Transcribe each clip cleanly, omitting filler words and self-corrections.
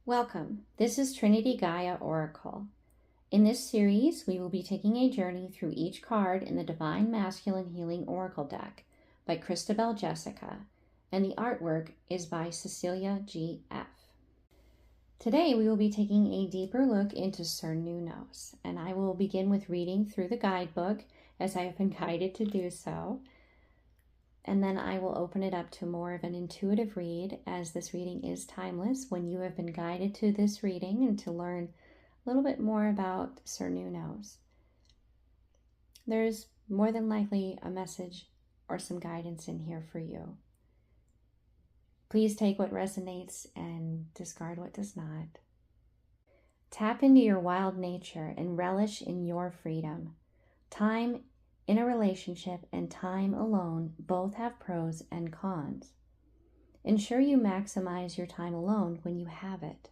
Welcome. This is Trinity Gaia Oracle. In this series, we will be taking a journey through each card in the Divine Masculine Healing Oracle deck by Christabel Jessica, and the artwork is by Ceclia G.F. Today, we will be taking a deeper look into Cernunnos, and I will begin with reading through the guidebook as I have been guided to do so. And then I will open it up to more of an intuitive read, as this reading is timeless when you have been guided to this reading and to learn a little bit more about Cernunnos. There's more than likely a message or some guidance in here for you. Please take what resonates and discard what does not. Tap into your wild nature and relish in your freedom. Time in a relationship and time alone both have pros and cons. Ensure you maximize your time alone when you have it.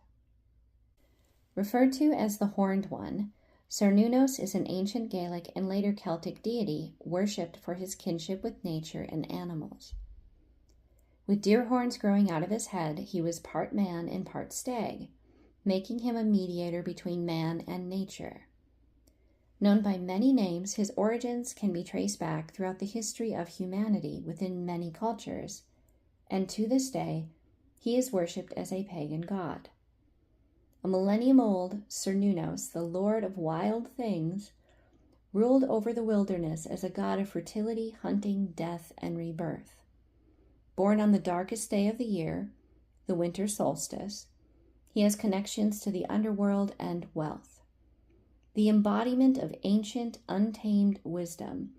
Referred to as the Horned One, Cernunnos is an ancient Gaelic and later Celtic deity worshipped for his kinship with nature and animals. With deer horns growing out of his head, he was part man and part stag, making him a mediator between man and nature. Known by many names, his origins can be traced back throughout the history of humanity within many cultures, and to this day, he is worshipped as a pagan god. A millennium-old Cernunnos, the lord of wild things, ruled over the wilderness as a god of fertility, hunting, death, and rebirth. Born on the darkest day of the year, the winter solstice, he has connections to the underworld and wealth. The embodiment of ancient, untamed wisdom,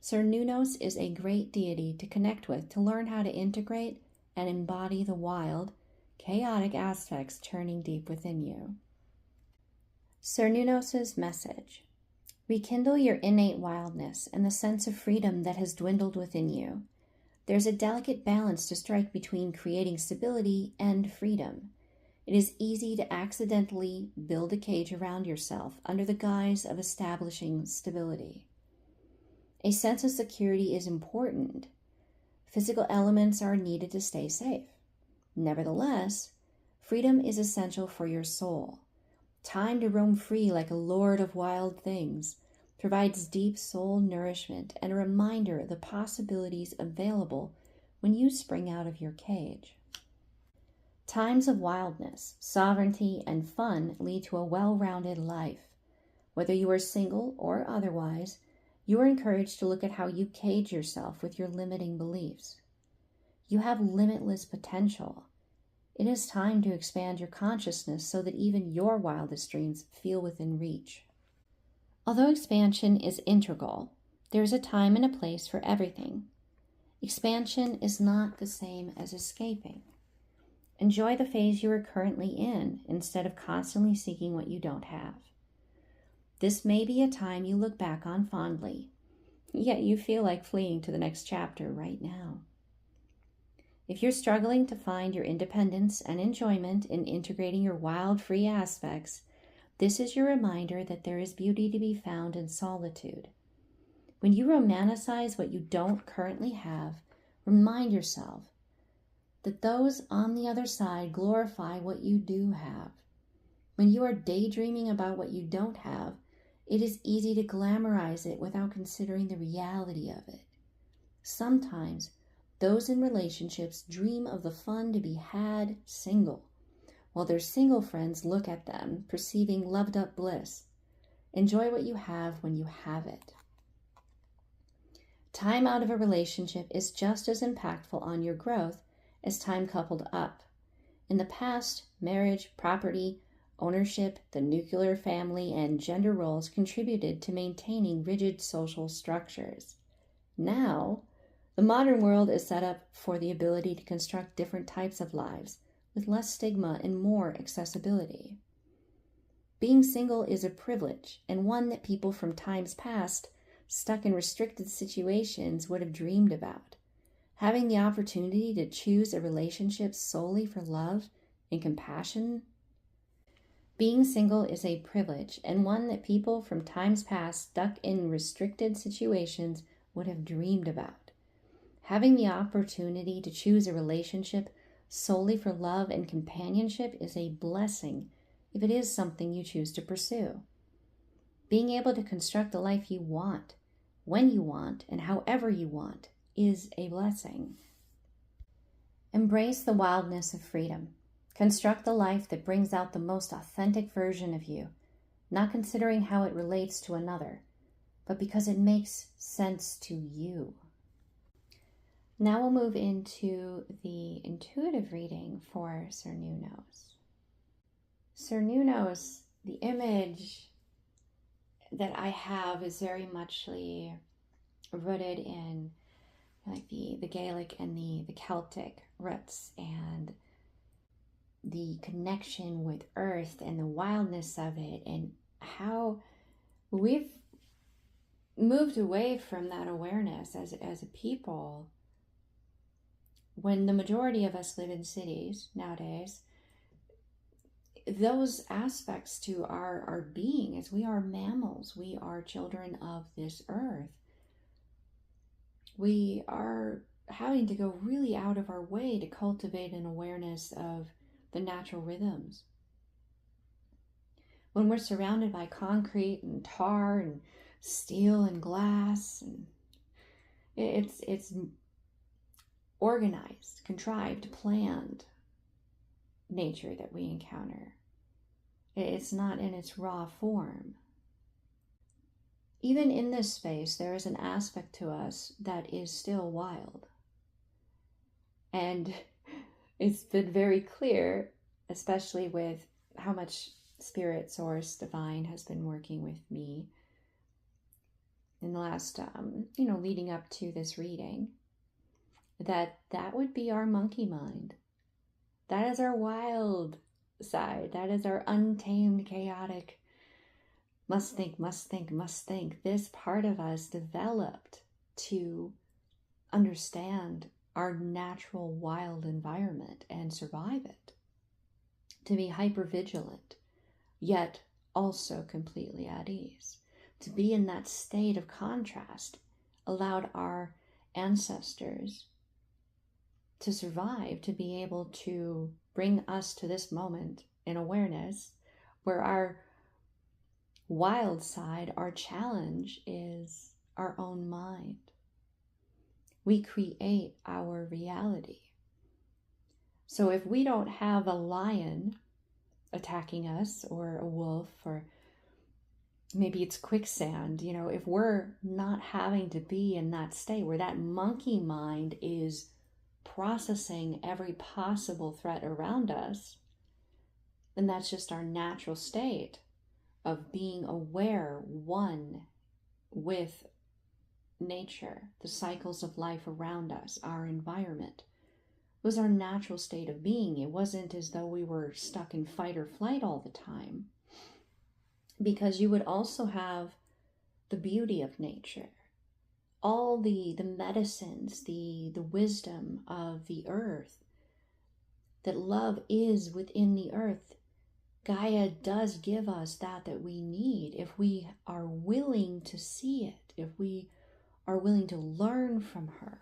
Cernunnos is a great deity to connect with, to learn how to integrate and embody the wild, chaotic aspects churning deep within you. Cernunnos' message: rekindle your innate wildness and the sense of freedom that has dwindled within you. There's a delicate balance to strike between creating stability and freedom. It is easy to accidentally build a cage around yourself under the guise of establishing stability. A sense of security is important. Physical elements are needed to stay safe. Nevertheless, freedom is essential for your soul. Time to roam free like a lord of wild things provides deep soul nourishment and a reminder of the possibilities available when you spring out of your cage. Times of wildness, sovereignty, and fun lead to a well-rounded life. Whether you are single or otherwise, you are encouraged to look at how you cage yourself with your limiting beliefs. You have limitless potential. It is time to expand your consciousness so that even your wildest dreams feel within reach. Although expansion is integral, there is a time and a place for everything. Expansion is not the same as escaping. Enjoy the phase you are currently in instead of constantly seeking what you don't have. This may be a time you look back on fondly, yet you feel like fleeing to the next chapter right now. If you're struggling to find your independence and enjoyment in integrating your wild, free aspects, this is your reminder that there is beauty to be found in solitude. When you romanticize what you don't currently have, remind yourself that those on the other side glorify what you do have. When you are daydreaming about what you don't have, it is easy to glamorize it without considering the reality of it. Sometimes, those in relationships dream of the fun to be had single, while their single friends look at them, perceiving loved-up bliss. Enjoy what you have when you have it. Time out of a relationship is just as impactful on your growth as time coupled up. In the past, marriage, property, ownership, the nuclear family, and gender roles contributed to maintaining rigid social structures. Now, the modern world is set up for the ability to construct different types of lives with less stigma and more accessibility. Being single is a privilege, and one that people from times past, stuck in restricted situations, would have dreamed about. Having the opportunity to choose a relationship solely for love and compassion. Being single is a privilege, and one that people from times past stuck in restricted situations would have dreamed about. Having the opportunity to choose a relationship solely for love and companionship is a blessing if it is something you choose to pursue. Being able to construct the life you want, when you want, and however you want is a blessing. Embrace the wildness of freedom. Construct the life that brings out the most authentic version of you, not considering how it relates to another, but because it makes sense to you. Now we'll move into the intuitive reading for Sir Nunos. Sir Nunos, the image that I have is very much rooted in like the Gaelic and the Celtic roots, and the connection with earth and the wildness of it, and how we've moved away from that awareness as a people when the majority of us live in cities nowadays. Those aspects to our being, as we are mammals, we are children of this earth. We are having to go really out of our way to cultivate an awareness of the natural rhythms. When we're surrounded by concrete and tar and steel and glass, and it's organized, contrived, planned nature that we encounter. It's not in its raw form. Even in this space, there is an aspect to us that is still wild. And it's been very clear, especially with how much Spirit, Source, Divine has been working with me in the last, leading up to this reading, that would be our monkey mind. That is our wild side. That is our untamed, chaotic, must think, must think, must think. This part of us developed to understand our natural wild environment and survive it. To be hypervigilant, yet also completely at ease. To be in that state of contrast allowed our ancestors to survive, to be able to bring us to this moment in awareness where our wild side, our challenge, is our own mind. We create our reality. So if we don't have a lion attacking us, or a wolf, or maybe it's quicksand, if we're not having to be in that state where that monkey mind is processing every possible threat around us, then that's just our natural state of being aware, one with nature, the cycles of life around us, our environment. It was our natural state of being. It wasn't as though we were stuck in fight or flight all the time, because you would also have the beauty of nature, all the medicines, the wisdom of the earth, that love is within the earth. Gaia does give us that we need if we are willing to see it, if we are willing to learn from her,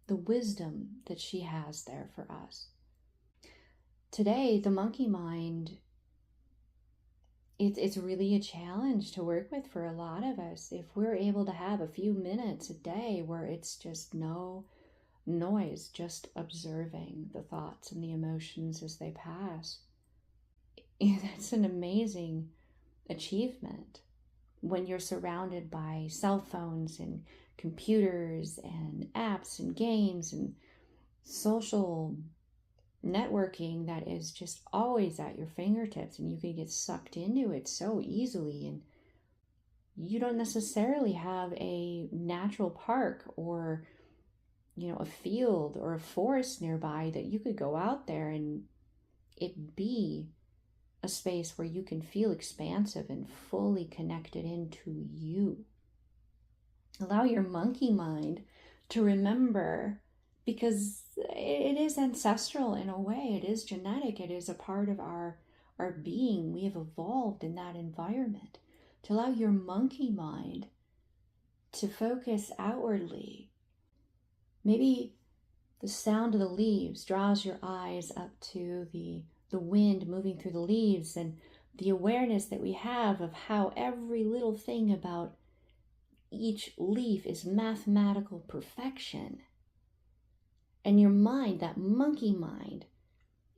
the wisdom that she has there for us. Today, the monkey mind, it's really a challenge to work with for a lot of us. If we're able to have a few minutes a day where it's just no noise, just observing the thoughts and the emotions as they pass, that's an amazing achievement when you're surrounded by cell phones and computers and apps and games and social networking that is just always at your fingertips, and you can get sucked into it so easily, and you don't necessarily have a natural park or a field or a forest nearby that you could go out there and it be a space where you can feel expansive and fully connected into you. Allow your monkey mind to remember, because it is ancestral in a way, it is genetic, it is a part of our being. We have evolved in that environment. To allow your monkey mind to focus outwardly. Maybe The sound of the leaves draws your eyes up to the wind moving through the leaves, and the awareness that we have of how every little thing about each leaf is mathematical perfection. And your mind, that monkey mind,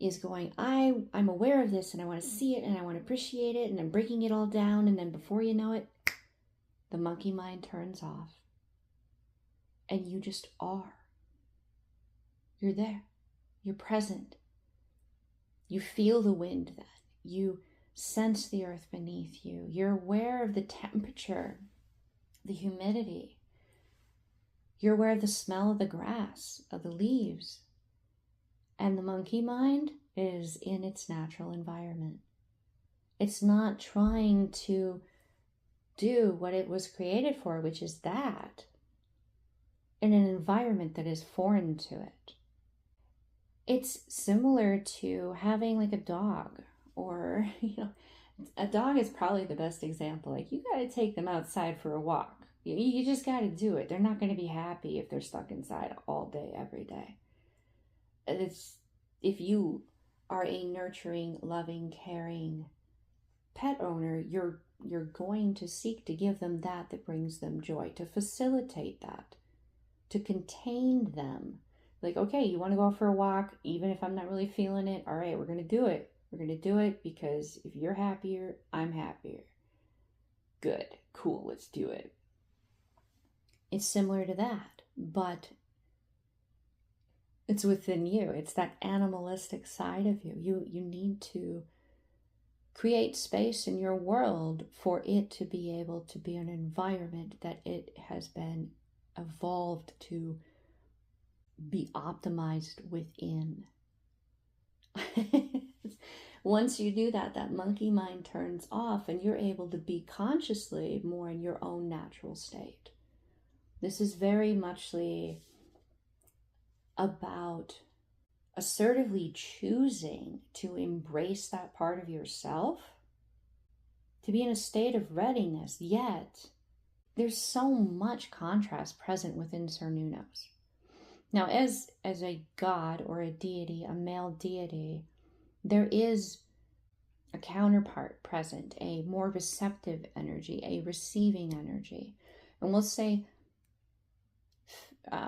is going, I'm aware of this and I want to see it and I want to appreciate it, and I'm breaking it all down, and then before you know it, the monkey mind turns off and you just are. You're there. You're present. You feel the wind then. You sense the earth beneath you. You're aware of the temperature, the humidity. You're aware of the smell of the grass, of the leaves. And the monkey mind is in its natural environment. It's not trying to do what it was created for, which is that, in an environment that is foreign to it. It's similar to having like a dog, or, a dog is probably the best example. Like, you got to take them outside for a walk. You just got to do it. They're not going to be happy if they're stuck inside all day, every day. If you are a nurturing, loving, caring pet owner, you're going to seek to give them that brings them joy, to facilitate that, to contain them. Like, okay, you want to go for a walk, even if I'm not really feeling it. All right, we're going to do it. We're going to do it because if you're happier, I'm happier. Good, cool, let's do it. It's similar to that, but it's within you. It's that animalistic side of you. You need to create space in your world for it to be able to be an environment that it has been evolved to be optimized within. Once you do that, that monkey mind turns off and you're able to be consciously more in your own natural state. This is very muchly about assertively choosing to embrace that part of yourself, to be in a state of readiness, yet there's so much contrast present within Cernunnos. Now, as a god or a deity, a male deity, there is a counterpart present, a more receptive energy, a receiving energy. And we'll say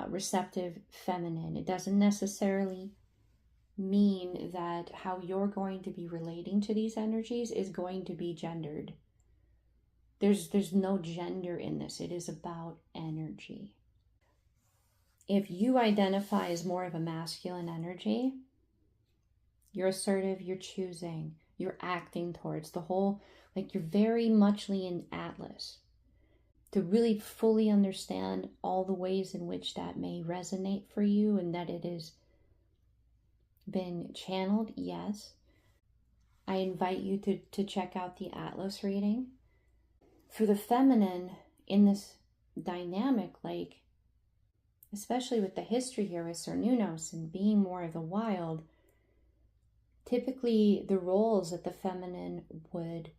receptive feminine. It doesn't necessarily mean that how you're going to be relating to these energies is going to be gendered. There's no gender in this. It is about energy. If you identify as more of a masculine energy, you're assertive, you're choosing, you're acting towards the whole, like you're very muchly in Atlas. To really fully understand all the ways in which that may resonate for you and that it has been channeled, yes. I invite you to check out the Atlas reading. For the feminine in this dynamic, like, especially with the history here with Cernunnos and being more of the wild, typically the roles that the feminine would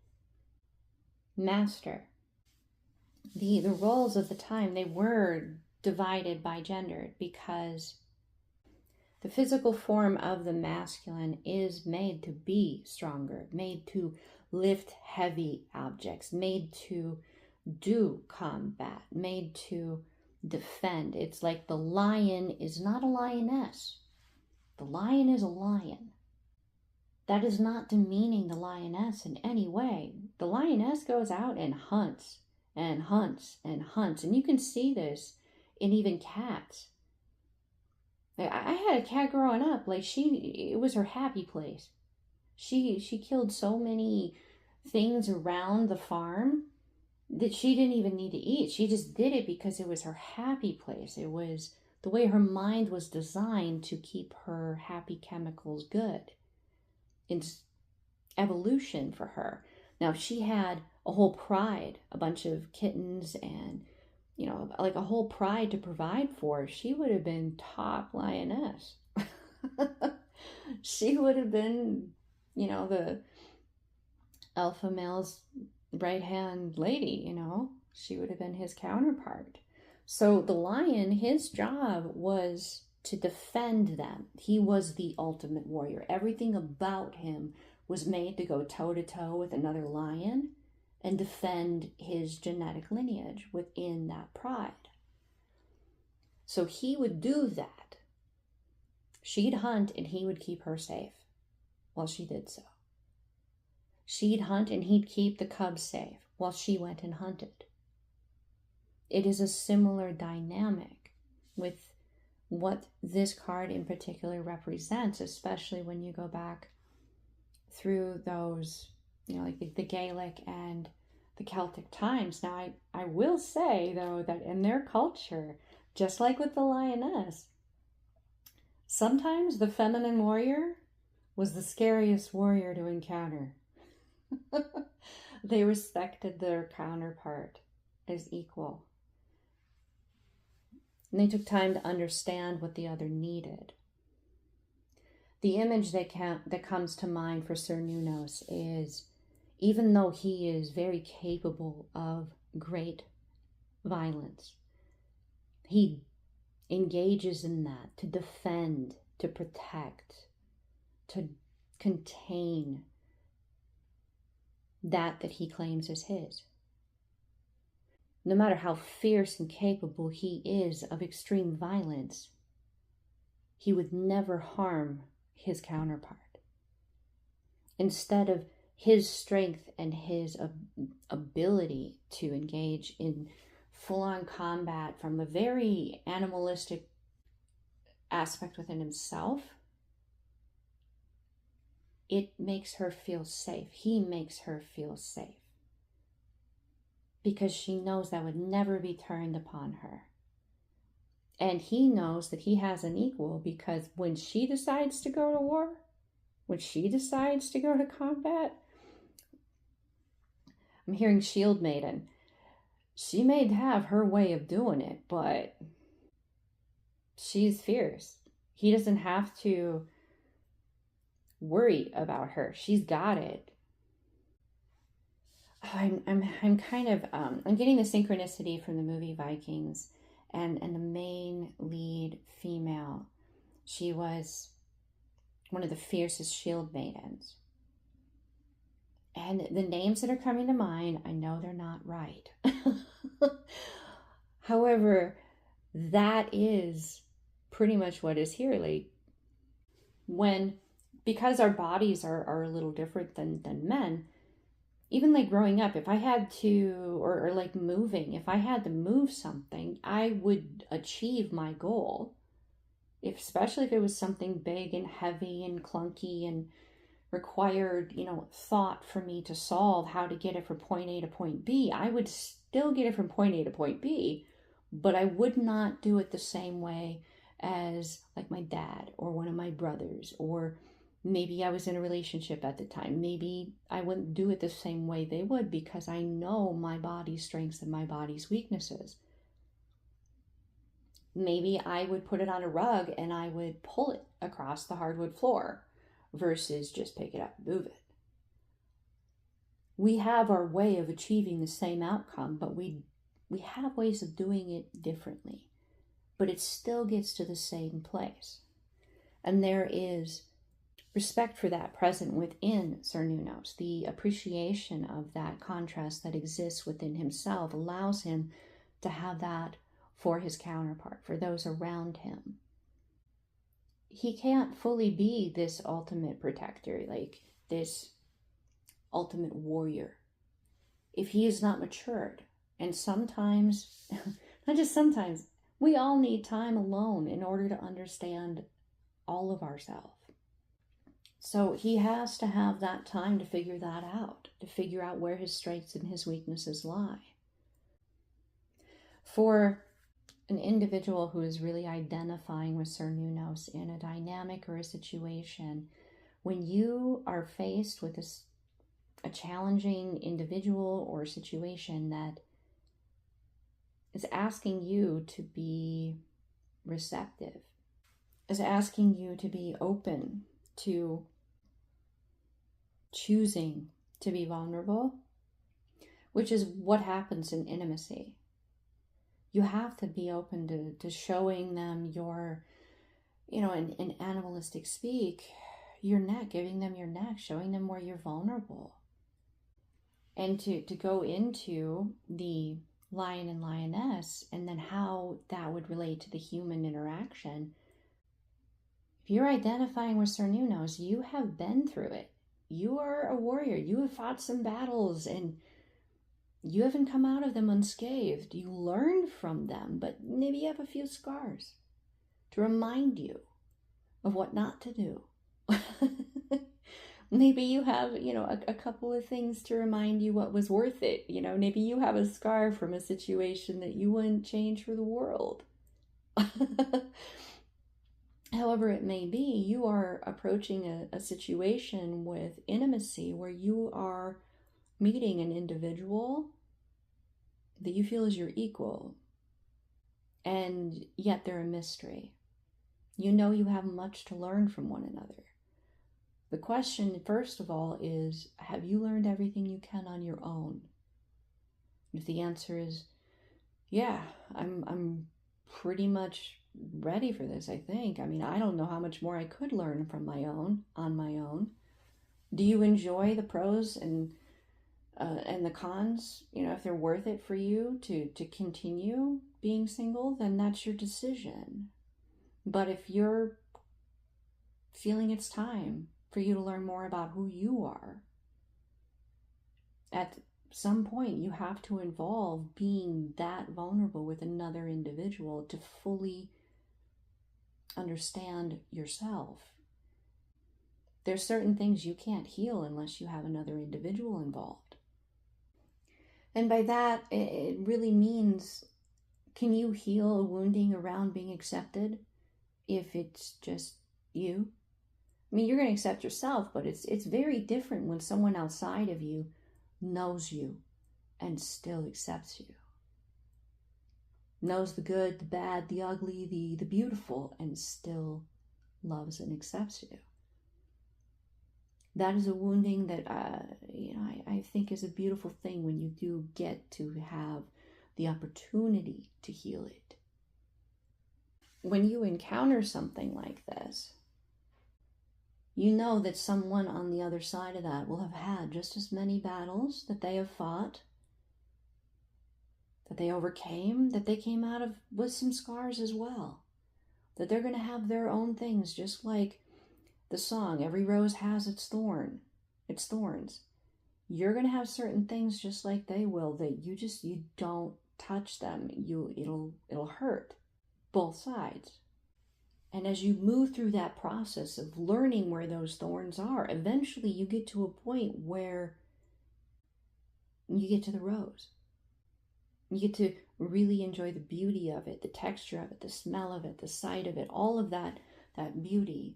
master, the roles of the time, they were divided by gender because the physical form of the masculine is made to be stronger, made to lift heavy objects, made to do combat, made to defend. It's like the lion is not a lioness. The lion is a lion. That is not demeaning the lioness in any way. The lioness goes out and hunts and hunts and hunts. And you can see this in even cats. I had a cat growing up, like it was her happy place. She killed so many things around the farm that she didn't even need to eat. She just did it because it was her happy place. It was the way her mind was designed to keep her happy chemicals good. It's evolution for her. Now, if she had a whole pride, a bunch of kittens and, like a whole pride to provide for, she would have been top lioness. She would have been, the alpha male's right-hand lady, She would have been his counterpart. So the lion, his job was to defend them. He was the ultimate warrior. Everything about him was made to go toe-to-toe with another lion and defend his genetic lineage within that pride. So he would do that. She'd hunt and he would keep her safe while she did so. She'd hunt and he'd keep the cubs safe while she went and hunted. It is a similar dynamic with what this card in particular represents, especially when you go back through those, like the Gaelic and the Celtic times. Now, I will say, though, that in their culture, just like with the lioness, sometimes the feminine warrior was the scariest warrior to encounter. They respected their counterpart as equal. And they took time to understand what the other needed. The image that comes to mind for Cernunnos is, even though he is very capable of great violence, he engages in that to defend, to protect, to contain that he claims is his. No matter how fierce and capable he is of extreme violence, he would never harm his counterpart. Instead of his strength and his ability to engage in full-on combat from a very animalistic aspect within himself, it makes her feel safe. He makes her feel safe. Because she knows that would never be turned upon her. And he knows that he has an equal, because when she decides to go to war, when she decides to go to combat, I'm hearing Shield Maiden. She may have her way of doing it, but she's fierce. He doesn't have to worry about her. She's got it. I'm kind of I'm getting the synchronicity from the movie Vikings, and the main lead female. She was one of the fiercest shield maidens. And the names that are coming to mind, I know they're not right. However, that is pretty much what is here. Like, because our bodies are a little different than men, even like growing up, if I had to, or like moving, if I had to move something, I would achieve my goal. Especially if it was something big and heavy and clunky and required, thought for me to solve how to get it from point A to point B, I would still get it from point A to point B, but I would not do it the same way as like my dad or one of my brothers, or maybe I was in a relationship at the time. Maybe I wouldn't do it the same way they would, because I know my body's strengths and my body's weaknesses. Maybe I would put it on a rug and I would pull it across the hardwood floor versus just pick it up and move it. We have our way of achieving the same outcome, but we have ways of doing it differently. But it still gets to the same place. And there is respect for that present within Cernunnos. The appreciation of that contrast that exists within himself allows him to have that for his counterpart, for those around him. He can't fully be this ultimate protector, like this ultimate warrior, if he is not matured. And sometimes, not just sometimes, we all need time alone in order to understand all of ourselves. So he has to have that time to figure that out, to figure out where his strengths and his weaknesses lie. For an individual who is really identifying with Cernunnos in a dynamic or a situation, when you are faced with a challenging individual or situation that is asking you to be receptive, is asking you to be open to choosing to be vulnerable, which is what happens in intimacy. You have to be open to showing them your in animalistic speak, your neck, giving them your neck, showing them where you're vulnerable. And to go into the lion and lioness, and then how that would relate to the human interaction. If you're identifying with Cernunnos, you have been through it. You are a warrior. You have fought some battles, and you haven't come out of them unscathed. You learned from them, but maybe you have a few scars to remind you of what not to do. Maybe you have, a couple of things to remind you what was worth it. Maybe you have a scar from a situation that you wouldn't change for the world. However it may be, you are approaching a situation with intimacy where you are meeting an individual that you feel is your equal, and yet they're a mystery. You know you have much to learn from one another. The question, first of all, is, have you learned everything you can on your own? If the answer is, yeah, I'm pretty much ready for this, I think. I don't know how much more I could learn on my own. Do you enjoy the pros and the cons? If they're worth it for you to continue being single, then that's your decision. But if you're feeling it's time for you to learn more about who you are, at some point you have to involve being that vulnerable with another individual to fully understand yourself. There's certain things you can't heal unless you have another individual involved. And by that, it really means, can you heal a wounding around being accepted if it's just you? You're going to accept yourself, but it's very different when someone outside of you knows you and still accepts you. Knows the good, the bad, the ugly, the beautiful, and still loves and accepts you. That is a wounding that I think is a beautiful thing when you do get to have the opportunity to heal it. When you encounter something like this, you know that someone on the other side of that will have had just as many battles that they have fought, that they overcame, that they came out of with some scars as well. That they're going to have their own things, just like the song, every rose has its thorns. You're going to have certain things just like they will, that you don't touch them. It'll hurt both sides. And as you move through that process of learning where those thorns are, eventually you get to a point where you get to the rose. You get to really enjoy the beauty of it, the texture of it, the smell of it, the sight of it, all of that beauty,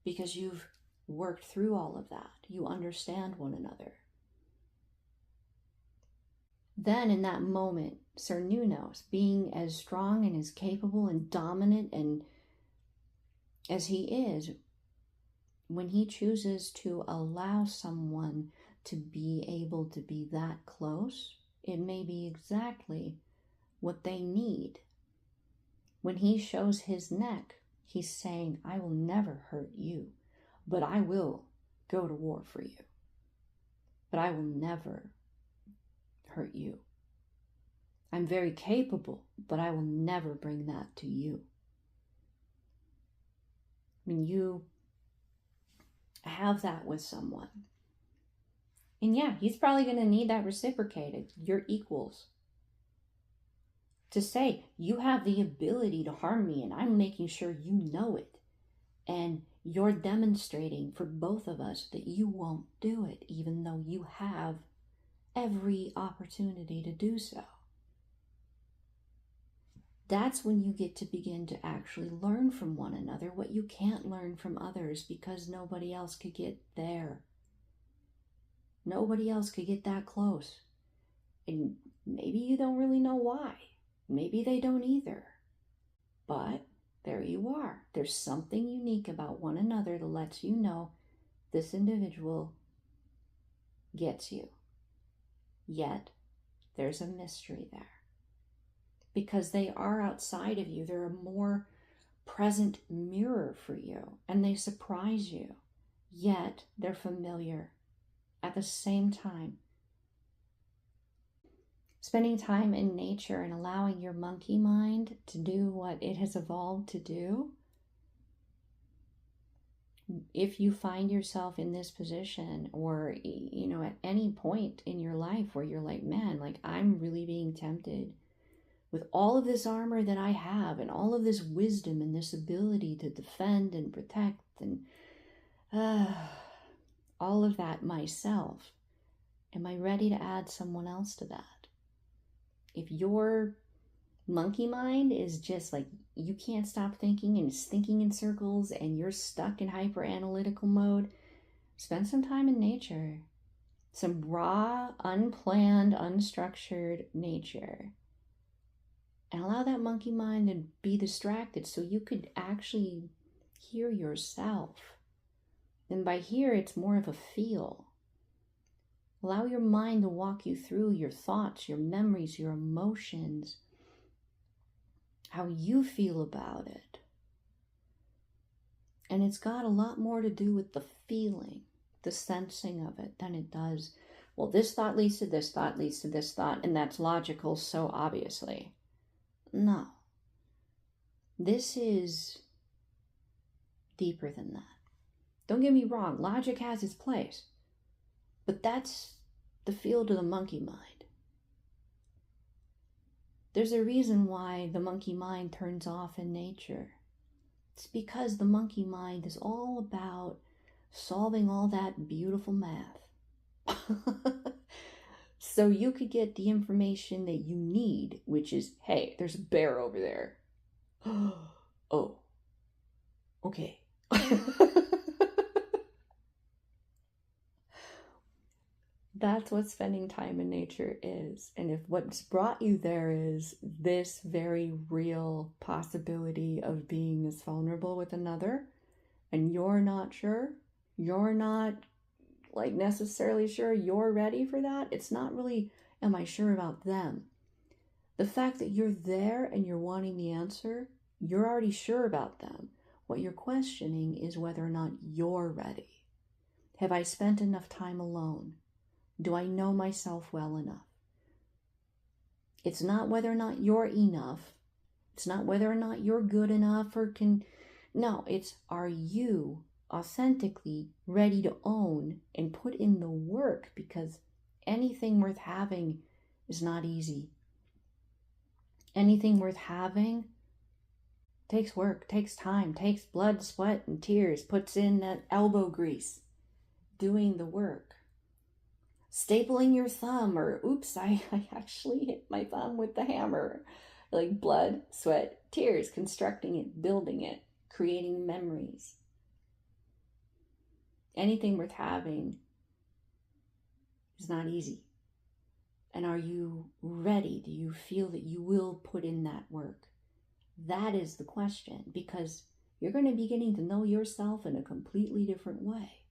because you've worked through all of that. You understand one another. Then in that moment, Cernunnos, being as strong and as capable and dominant and as he is, when he chooses to allow someone to be able to be that close, it may be exactly what they need. When he shows his neck, he's saying, I will never hurt you, but I will go to war for you. But I will never hurt you. I'm very capable, but I will never bring that to you. You have that with someone. And yeah, he's probably going to need that reciprocated. You're equals. To say, you have the ability to harm me, and I'm making sure you know it. And you're demonstrating for both of us that you won't do it, even though you have every opportunity to do so. That's when you get to begin to actually learn from one another what you can't learn from others, because nobody else could get there. Nobody else could get that close. And maybe you don't really know why. Maybe they don't either. But there you are. There's something unique about one another that lets you know this individual gets you. Yet there's a mystery there. Because they are outside of you. There are more present mirror for you, and they surprise you, yet they're familiar at the same time. Spending time in nature and allowing your monkey mind to do what it has evolved to do. If you find yourself in this position, or, at any point in your life where you're like, man, like I'm really being tempted with all of this armor that I have and all of this wisdom and this ability to defend and protect and all of that myself. Am I ready to add someone else to that? If your monkey mind is just like, you can't stop thinking and it's thinking in circles and you're stuck in hyper analytical mode, spend some time in nature. Some raw, unplanned, unstructured nature. And allow that monkey mind to be distracted so you could actually hear yourself. And by hear, it's more of a feel. Allow your mind to walk you through your thoughts, your memories, your emotions, how you feel about it. And it's got a lot more to do with the feeling, the sensing of it, than it does, well, this thought leads to this thought leads to this thought, and that's logical, so obviously. No. This is deeper than that. Don't get me wrong, logic has its place, but that's the field of the monkey mind. There's a reason why the monkey mind turns off in nature. It's because the monkey mind is all about solving all that beautiful math. So you could get the information that you need, which is, hey, there's a bear over there. Oh, okay. That's what spending time in nature is. And if what's brought you there is this very real possibility of being as vulnerable with another, and you're not sure, you're not like necessarily sure you're ready for that, it's not really, am I sure about them? The fact that you're there and you're wanting the answer, you're already sure about them. What you're questioning is whether or not you're ready. Have I spent enough time alone? Do I know myself well enough? It's not whether or not you're enough. It's not whether or not you're good enough or can... No, it's, are you authentically ready to own and put in the work? Because anything worth having is not easy. Anything worth having takes work, takes time, takes blood, sweat, and tears, puts in that elbow grease, doing the work. Stapling your thumb, or oops, I actually hit my thumb with the hammer. Like blood, sweat, tears, constructing it, building it, creating memories. Anything worth having is not easy. And are you ready? Do you feel that you will put in that work? That is the question, because you're going to be getting to know yourself in a completely different way.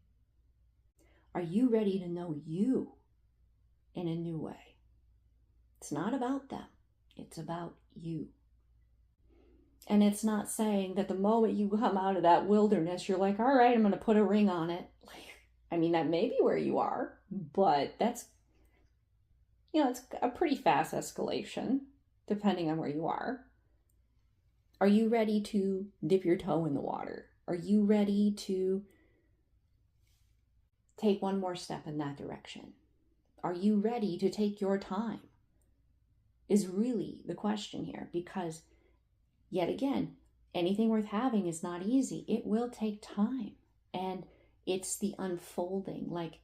Are you ready to know you in a new way? It's not about them. It's about you. And it's not saying that the moment you come out of that wilderness, you're like, all right, I'm going to put a ring on it. I mean, that may be where you are, but that's, it's a pretty fast escalation, depending on where you are. Are you ready to dip your toe in the water? Are you ready to take one more step in that direction? Are you ready to take your time? Is really the question here, because yet again, anything worth having is not easy. It will take time, and it's the unfolding. Like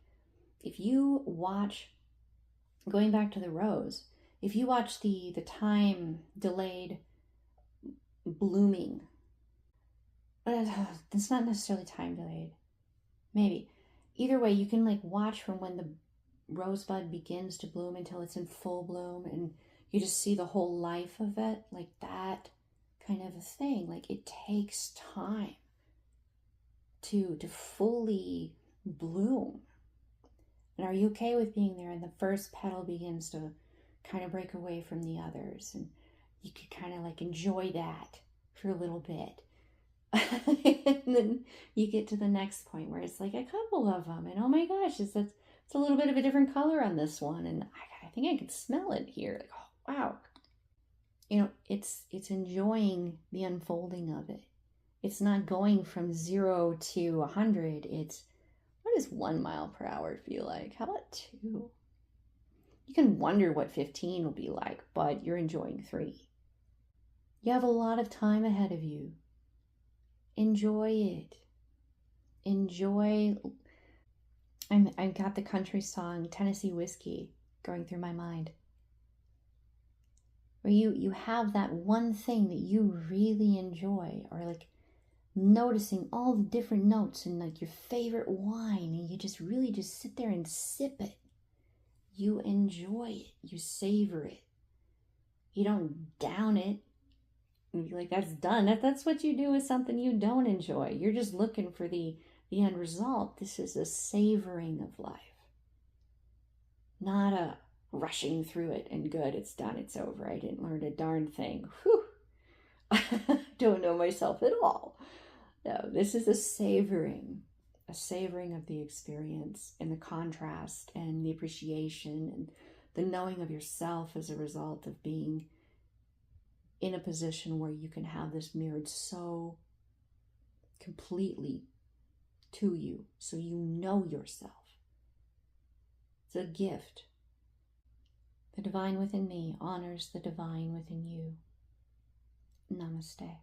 if you watch, going back to the rose, if you watch the time delayed blooming, it's not necessarily time delayed, maybe. Either way, you can like watch from when the rosebud begins to bloom until it's in full bloom, and you just see the whole life of it, like that kind of a thing. Like it takes time to fully bloom. And are you okay with being there and the first petal begins to kind of break away from the others, and you could kind of like enjoy that for a little bit, And then you get to the next point where it's like a couple of them, and oh my gosh, it's a little bit of a different color on this one, and I think I can smell it here. Like, oh wow. It's enjoying the unfolding of it. It's not going from 0 to 100. It's, what does 1 mile per hour feel like? How about 2? You can wonder what 15 will be like, but you're enjoying 3. You have a lot of time ahead of you. Enjoy it. Enjoy. I've got the country song Tennessee Whiskey going through my mind, where you have that one thing that you really enjoy, or like noticing all the different notes in like your favorite wine, and you just really just sit there and sip it. You enjoy it. You savor it. You don't down it and be like, that's done. That's what you do with something you don't enjoy. You're just looking for the end result. This is a savoring of life, not a rushing through it and good, it's done, it's over, I didn't learn a darn thing. Whew. I don't know myself at all. No, this is a savoring of the experience, and the contrast and the appreciation and the knowing of yourself as a result of being in a position where you can have this mirrored so completely to you, so you know yourself. It's a gift. The divine within me honors the divine within you. Namaste.